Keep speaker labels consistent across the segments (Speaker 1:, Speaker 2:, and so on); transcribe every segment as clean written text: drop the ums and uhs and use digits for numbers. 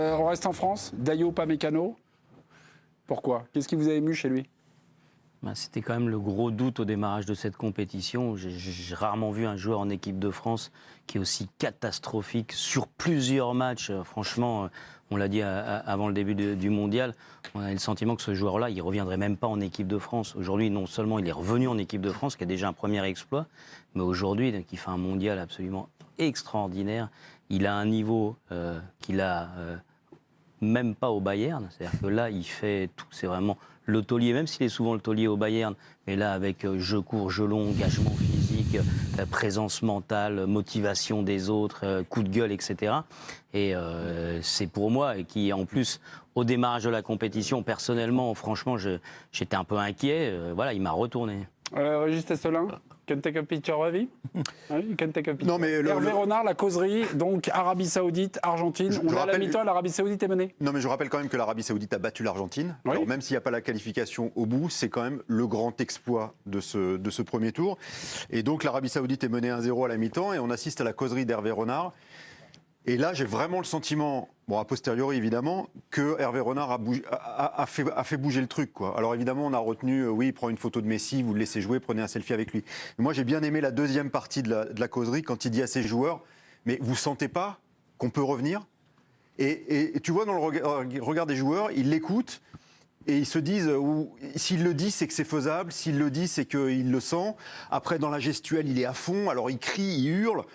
Speaker 1: On reste en France, Dayo Upamecano. Pourquoi? Qu'est-ce qui vous a ému chez lui?
Speaker 2: C'était quand même le gros doute au démarrage de cette compétition. J'ai rarement vu un joueur en équipe de France qui est aussi catastrophique sur plusieurs matchs. Franchement, on l'a dit avant le début du mondial, on a le sentiment que ce joueur-là, il ne reviendrait même pas en équipe de France. Aujourd'hui, non seulement il est revenu en équipe de France, qui a déjà un premier exploit, mais aujourd'hui, il fait un mondial absolument extraordinaire. Il a un niveau qu'il a même pas au Bayern. C'est-à-dire que là, il fait tout. C'est vraiment le taulier, même s'il est souvent le taulier au Bayern, mais là, avec jeu court, jeu long, engagement physique, présence mentale, motivation des autres, coup de gueule, etc. Et c'est pour moi, et qui, en plus, au démarrage de la compétition, personnellement, franchement, j'étais un peu inquiet. Voilà, il m'a retourné.
Speaker 1: Régis Tesselin, can take a picture of you? You can take a picture.
Speaker 3: Non, mais
Speaker 1: Hervé Renard, la causerie, donc Arabie Saoudite, Argentine. On est à la mi-temps, l'Arabie Saoudite est menée.
Speaker 3: Non, mais je rappelle quand même que l'Arabie Saoudite a battu l'Argentine.
Speaker 1: Oui.
Speaker 3: Alors, même s'il n'y a pas la qualification au bout, c'est quand même le grand exploit de ce premier tour. Et donc l'Arabie Saoudite est menée 1-0 à la mi-temps et on assiste à la causerie d'Hervé Renard. Et là, j'ai vraiment le sentiment, bon, a posteriori évidemment, que Hervé Renard a fait bouger le truc, quoi. Alors évidemment, on a retenu, oui, il prend une photo de Messi, vous le laissez jouer, prenez un selfie avec lui. Mais moi, j'ai bien aimé la deuxième partie de la causerie quand il dit à ses joueurs, mais vous sentez pas qu'on peut revenir? Et tu vois dans le regard des joueurs, ils l'écoutent. Et ils se disent, s'il le dit, c'est que c'est faisable. S'il le dit, c'est qu'il le sent. Après, dans la gestuelle, il est à fond. Alors, il crie, il hurle.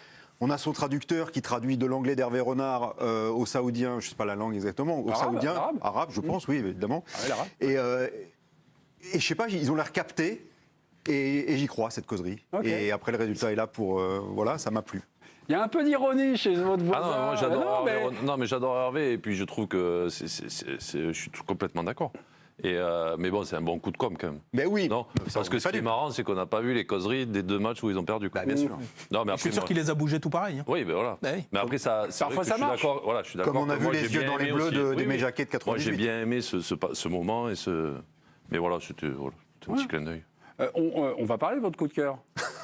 Speaker 3: On a son traducteur qui traduit de l'anglais d'Hervé Renard au saoudien, je ne sais pas la langue exactement, au saoudien, arabe, je pense, oui, évidemment.
Speaker 1: Ah oui, l'arabe.
Speaker 3: Et je ne sais pas, ils ont l'air captés. Et j'y crois, cette causerie. Okay. Et après, le résultat est là pour... voilà, ça m'a plu.
Speaker 1: Il y a un peu d'ironie chez votre voisin.
Speaker 4: Ah non, moi j'adore Hervé. Non, mais j'adore Hervé, et puis je trouve que je suis complètement d'accord. Mais bon, c'est un bon coup de com' quand même.
Speaker 3: Mais oui.
Speaker 4: Non, parce que ce qui est marrant, c'est qu'on n'a pas vu les causeries des deux matchs où ils ont perdu.
Speaker 3: Bah, bien sûr.
Speaker 4: Non, mais après,
Speaker 5: je suis sûr qu'il les a bougés tout pareil. Hein.
Speaker 4: Oui, ben voilà.
Speaker 5: Bah, oui.
Speaker 4: Mais après,
Speaker 1: parfois ça marche.
Speaker 4: Voilà, je suis d'accord.
Speaker 3: Comme on a vu les yeux dans les bleus d'Aimé Jacquet de 98.
Speaker 4: Moi, j'ai bien aimé ce moment. Mais voilà, c'était un petit clin d'œil.
Speaker 1: On va parler de votre coup de cœur.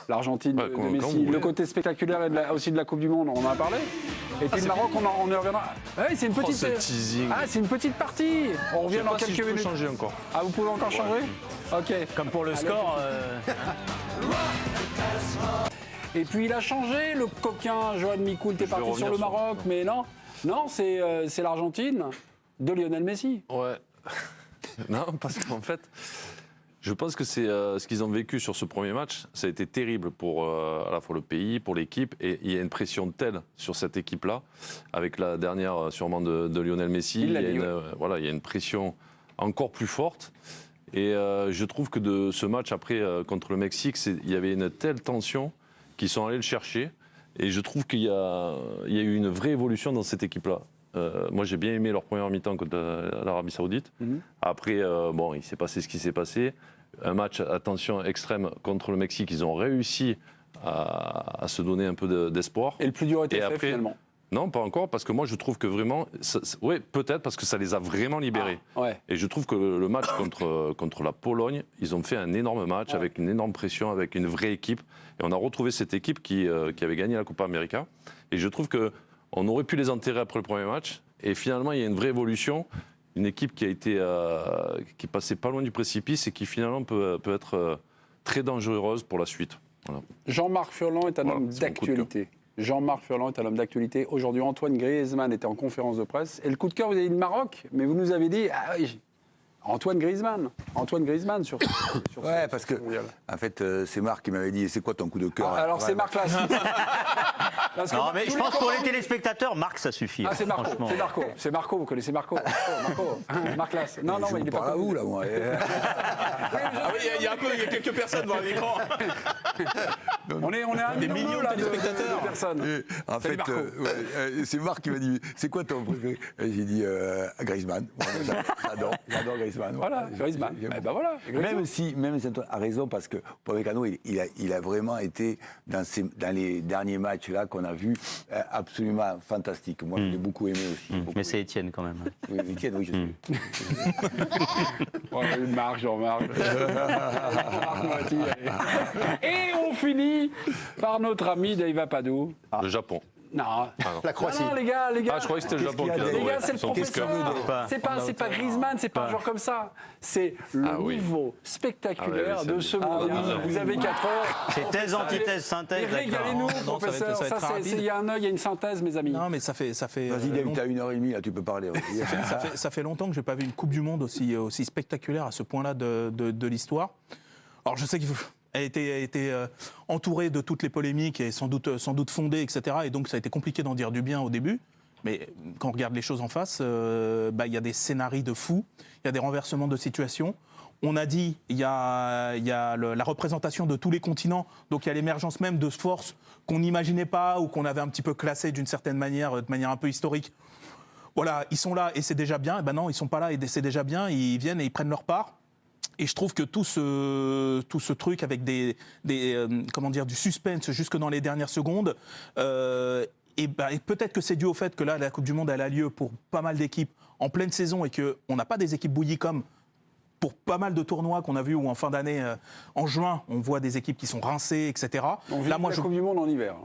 Speaker 1: L'Argentine de Messi, le côté spectaculaire et aussi de la Coupe du Monde, on en a parlé. Et puis le Maroc, on y reviendra. Ouais, c'est une petite. C'est une petite partie. On revient dans quelques minutes.
Speaker 4: Changer encore.
Speaker 1: Ah, vous pouvez encore changer? Ok.
Speaker 2: Comme pour le score.
Speaker 1: Et puis il a changé, le coquin Johan Micoul était parti sur le Maroc, mais non, c'est l'Argentine de Lionel Messi.
Speaker 4: Ouais. Non, parce qu'en fait. Je pense que c'est ce qu'ils ont vécu sur ce premier match. Ça a été terrible pour à la fois le pays, pour l'équipe. Et il y a une pression telle sur cette équipe-là, avec la dernière sûrement de Lionel Messi. Il y a une pression encore plus forte. Et je trouve que de ce match après contre le Mexique, il y avait une telle tension qu'ils sont allés le chercher. Et je trouve qu'il y a eu une vraie évolution dans cette équipe-là. Moi, j'ai bien aimé leur première mi-temps contre l'Arabie Saoudite. Après, bon, il s'est passé ce qui s'est passé. Un match à tension extrême contre le Mexique. Ils ont réussi à se donner un peu d'espoir.
Speaker 1: Et le plus dur était fait,
Speaker 4: après,
Speaker 1: finalement.
Speaker 4: Non, pas encore, parce que moi, je trouve que vraiment... Oui, peut-être, parce que ça les a vraiment libérés.
Speaker 1: Ouais.
Speaker 4: Et je trouve que le match contre la Pologne, ils ont fait un énorme match, avec une énorme pression, avec une vraie équipe. Et on a retrouvé cette équipe qui avait gagné la Copa América. Et je trouve que on aurait pu les enterrer après le premier match. Et finalement, il y a une vraie évolution. Une équipe qui est passée pas loin du précipice et qui finalement peut être très dangereuse pour la suite. Voilà.
Speaker 1: Jean-Marc Furlan est un homme d'actualité. Jean-Marc Furlan est un homme d'actualité. Aujourd'hui, Antoine Griezmann était en conférence de presse. Et le coup de cœur, vous avez dit le Maroc, mais vous nous avez dit, ah oui, Antoine Griezmann sur
Speaker 6: ouais, parce que, en fait, c'est Marc qui m'avait dit, c'est quoi ton coup de cœur?
Speaker 1: Alors, c'est Marc là.
Speaker 2: Non, mais je pense pour les téléspectateurs, Marc, ça suffit.
Speaker 1: Ah, c'est Marco, c'est Marco, vous connaissez Marco. Marc Lass. Non, mais il est pas
Speaker 6: à vous, là, moi.
Speaker 5: Ah oui, il y a quelques personnes devant l'écran.
Speaker 1: On est un
Speaker 5: des millions de téléspectateurs.
Speaker 1: De personnes.
Speaker 6: En fait, c'est Marc qui m'a dit, c'est quoi ton préféré? J'ai dit, Griezmann. J'adore Griezmann.
Speaker 1: Voilà, Griezmann. Ben voilà.
Speaker 6: Même si Antoine a raison, parce que Upamecano, il a vraiment été, dans les derniers matchs là qu'on a vus, absolument fantastique. Moi, je l'ai beaucoup aimé aussi.
Speaker 2: Mais c'est Étienne quand même.
Speaker 6: Oui, Étienne, oui, je sais.
Speaker 1: Marc, Jean-Marc. Et on finit par notre ami Dave Apadou.
Speaker 4: Le Japon.
Speaker 1: Non.
Speaker 3: La Croatie.
Speaker 1: Non, les gars.
Speaker 4: Ah, je croyais que c'était le Japon qui
Speaker 1: Les
Speaker 4: l'a
Speaker 1: gars, c'est le
Speaker 4: son coup de cœur.
Speaker 1: professeur. C'est pas Griezmann, c'est pas un joueur comme ça. C'est le niveau spectaculaire de ce mondial. Vous avez 4 heures.
Speaker 2: C'est thèse, antithèse, synthèse.
Speaker 1: Régalez-nous, professeur. Il y a un œil, il y a une synthèse, mes amis.
Speaker 7: Non, mais ça fait.
Speaker 6: Vas-y, Dave, t'as 1h30, là, tu peux parler.
Speaker 7: Ça fait longtemps que je n'ai pas vu une Coupe du Monde aussi spectaculaire à ce point-là de l'histoire. Alors, je sais qu'il a été entouré de toutes les polémiques et sans doute fondées, etc. Et donc, ça a été compliqué d'en dire du bien au début. Mais quand on regarde les choses en face, il y a des scénarios de fous, il y a des renversements de situation. On a dit, il y a la représentation de tous les continents, donc il y a l'émergence même de forces qu'on n'imaginait pas ou qu'on avait un petit peu classées d'une certaine manière, de manière un peu historique. Voilà, ils sont là et c'est déjà bien. Et ben non, ils sont pas là et c'est déjà bien. Ils viennent et ils prennent leur part. Et je trouve que tout ce truc avec du suspense jusque dans les dernières secondes, et peut-être que c'est dû au fait que là, la Coupe du Monde, elle a lieu pour pas mal d'équipes en pleine saison et qu'on n'a pas des équipes bouillies comme pour pas mal de tournois qu'on a vus où en fin d'année, en juin, on voit des équipes qui sont rincées, etc.
Speaker 1: On vit la Coupe du Monde en hiver.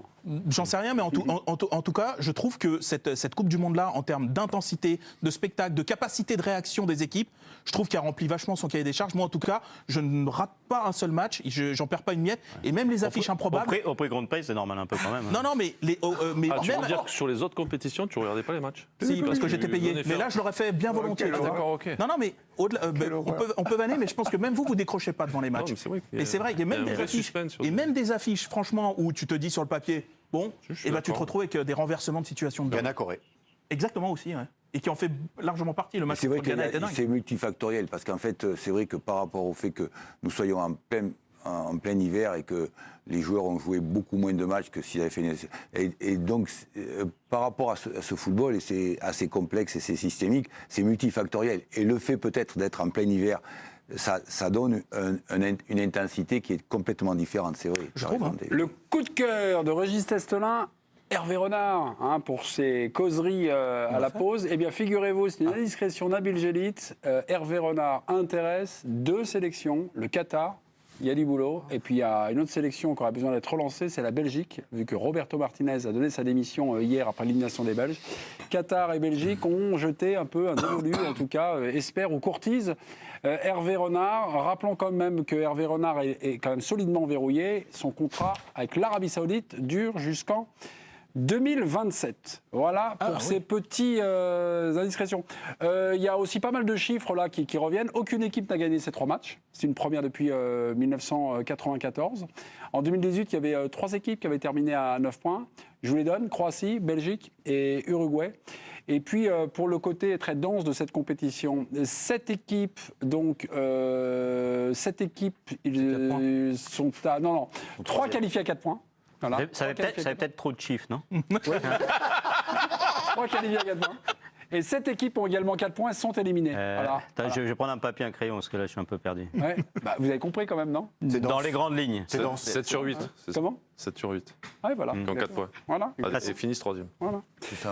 Speaker 7: J'en sais rien, mais en tout cas, je trouve que cette Coupe du Monde-là, en termes d'intensité, de spectacle, de capacité de réaction des équipes, je trouve qu'elle remplit vachement son cahier des charges. Moi, en tout cas, je ne rate pas un seul match, j'en perds pas une miette, et même les affiches improbables...
Speaker 2: Au prix qu'on te paye, c'est normal un peu quand même.
Speaker 7: Non, mais...
Speaker 4: tu veux dire que sur les autres compétitions, tu ne regardais pas les matchs?
Speaker 7: Si, parce que j'étais payé. Mais là, je l'aurais fait bien volontiers.
Speaker 4: D'accord, ok.
Speaker 7: Non, mais on peut vanner, mais je pense que même vous décrochez pas devant les matchs. Et c'est vrai, il y a même des affiches, et même des affiches, franchement, où tu te dis sur le papier, bon, et tu te retrouves avec des renversements de situation de
Speaker 3: Ghana-Corée.
Speaker 7: Exactement aussi, ouais. Et qui en fait largement partie. Le match
Speaker 6: c'est vrai
Speaker 7: contre Ghana était dingue.
Speaker 6: c'est multifactoriel, parce qu'en fait, c'est vrai que par rapport au fait que nous soyons en plein hiver et que les joueurs ont joué beaucoup moins de matchs que s'ils avaient fait et donc, par rapport à ce football, et c'est assez complexe et c'est systémique, c'est multifactoriel. Et le fait peut-être d'être en plein hiver, ça donne une intensité qui est complètement différente, c'est vrai.
Speaker 7: Je trouve,
Speaker 1: Le coup de cœur de Régis Testelin, Hervé Renard, pour ses causeries à la pause. Eh bien, figurez-vous, c'est une indiscrétion Nabil Gélit. Hervé Renard intéresse 2 sélections, le Qatar, il y a du boulot. Et puis, il y a une autre sélection qui aura besoin d'être relancée, c'est la Belgique, vu que Roberto Martinez a donné sa démission hier après l'élimination des Belges. Qatar et Belgique ont jeté un peu un dévolu, en tout cas, espère ou courtise. Hervé Renard, rappelons quand même que Hervé Renard est quand même solidement verrouillé. Son contrat avec l'Arabie Saoudite dure jusqu'en 2027. Voilà pour ces petits indiscrétions. Il y a aussi pas mal de chiffres là qui reviennent. Aucune équipe n'a gagné ces 3 matchs. C'est une première depuis 1994. En 2018, il y avait 3 équipes qui avaient terminé à 9 points. Je vous les donne, Croatie, Belgique et Uruguay. Et puis, pour le côté très dense de cette compétition, 7 équipes, donc 7 équipes, ils sont à... Non, 3 qualifiés à 4 points. Voilà.
Speaker 2: Ça avait peut-être trop de chiffres, non?
Speaker 1: 3 qualifiés à 4 points. Et 7 équipes ont également 4 points, sont éliminées. Voilà.
Speaker 2: Je vais prendre un papier, un crayon, parce que là, je suis un peu perdu.
Speaker 1: Ouais. Vous avez compris quand même, non?
Speaker 2: Dans les grandes lignes.
Speaker 3: C'est dense.
Speaker 4: 7 sur 8.
Speaker 1: Comment?
Speaker 4: 7 sur 8.
Speaker 1: Ouais, voilà.
Speaker 4: Ils ont 4 points.
Speaker 1: Voilà.
Speaker 4: Et finissent 3e.
Speaker 1: Voilà.
Speaker 6: C'est ça.